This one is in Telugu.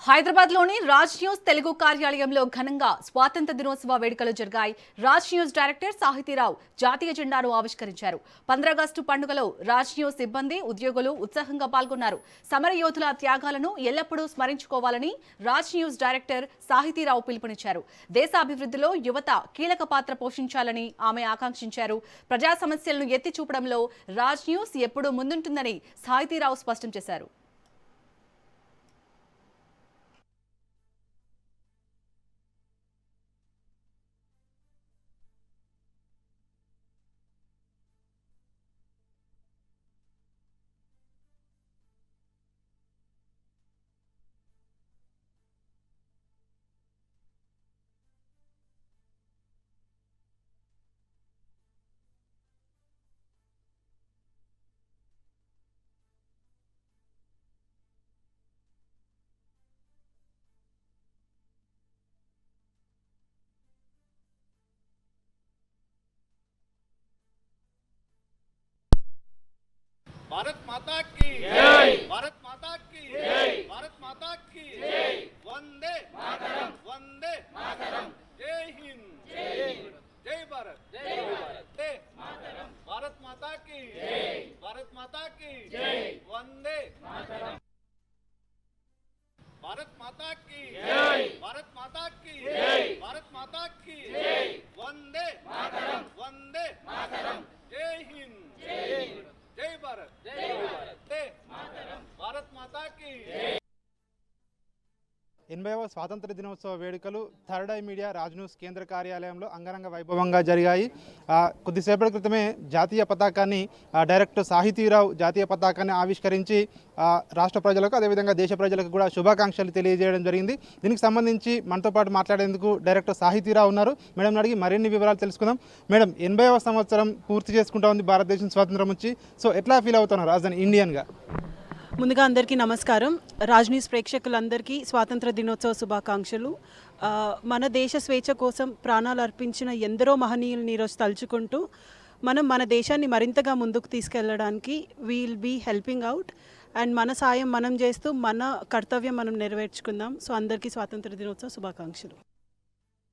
హైదరాబాద్లోని రాజ్ న్యూస్ తెలుగు కార్యాలయంలో ఘనంగా స్వాతంత్ర దినోత్సవ వేడుకలు జరిగాయి. రాజ్ న్యూస్ డైరెక్టర్ సాహితీరావు జాతీయ జెండాను ఆవిష్కరించారు. 15 ఆగస్టు పండుగలో రాజ్ న్యూస్ సిబ్బంది, ఉద్యోగులు ఉత్సాహంగా పాల్గొన్నారు. సమరయోధుల త్యాగాలను ఎల్లప్పుడూ స్మరించుకోవాలని రాజ్ న్యూస్ డైరెక్టర్ సాహితీరావు పిలుపునిచ్చారు. దేశ అభివృద్ధిలో యువత కీలక పాత్ర పోషించాలని ఆమె ఆకాంక్షించారు. ప్రజా సమస్యలను ఎత్తి చూపడంలో రాజ్ న్యూస్ ఎప్పుడూ ముందుంటుందని సాహితీరావు స్పష్టం చేశారు. भारत माता की जय, भारत माता की जय, भारत माता की जय, वंदे मातरम, वंदे मातरम, जय हिंद, जय भारत, जय मातरम, भारत माता की जय, भारत माता की जय, वंदे मातरम, भारत माता की जय, भारत माता की जय, भारत माता की जय, वंदे मातरम, वंदे मातरम, जय हिंद, जय भारत, जय मातरम, भारत माता की 80వ స్వాతంత్ర దినోత్సవ వేడుకలు third I media Raj news కేంద్ర కార్యాలయంలో అంగరంగ వైభవంగా జరిగాయి. కొద్దిసేపటి క్రితమే జాతీయ పతాకాన్ని డైరెక్టర్ సాహితీరావు జాతీయ పతాకాన్ని ఆవిష్కరించి రాష్ట్ర ప్రజలకు అదేవిధంగా దేశ ప్రజలకు కూడా శుభాకాంక్షలు తెలియజేయడం జరిగింది. దీనికి సంబంధించి మనతో పాటు మాట్లాడేందుకు డైరెక్టర్ సాహితీరావు ఉన్నారు. మేడం అడిగి మరిన్ని వివరాలు తెలుసుకుందాం. మేడం, 80వ సంవత్సరం పూర్తి చేసుకుంటా ఉంది భారతదేశం స్వాతంత్రం వచ్చి. సో ఎట్లా ఫీల్ అవుతున్నారు యాజ్ అన్ ఇండియన్గా? ముందుగా అందరికీ నమస్కారం. రాజ్ న్యూస్ ప్రేక్షకులందరికీ స్వాతంత్ర దినోత్సవ శుభాకాంక్షలు. మన దేశ స్వేచ్ఛ కోసం ప్రాణాలు అర్పించిన ఎందరో మహనీయులను ఈరోజు తలుచుకుంటూ మనం మన దేశాన్ని మరింతగా ముందుకు తీసుకెళ్ళడానికి will be helping out and మన సాయం మనం చేస్తూ మన కర్తవ్యం మనం నెరవేర్చుకుందాం. సో అందరికీ స్వాతంత్ర దినోత్సవ శుభాకాంక్షలు.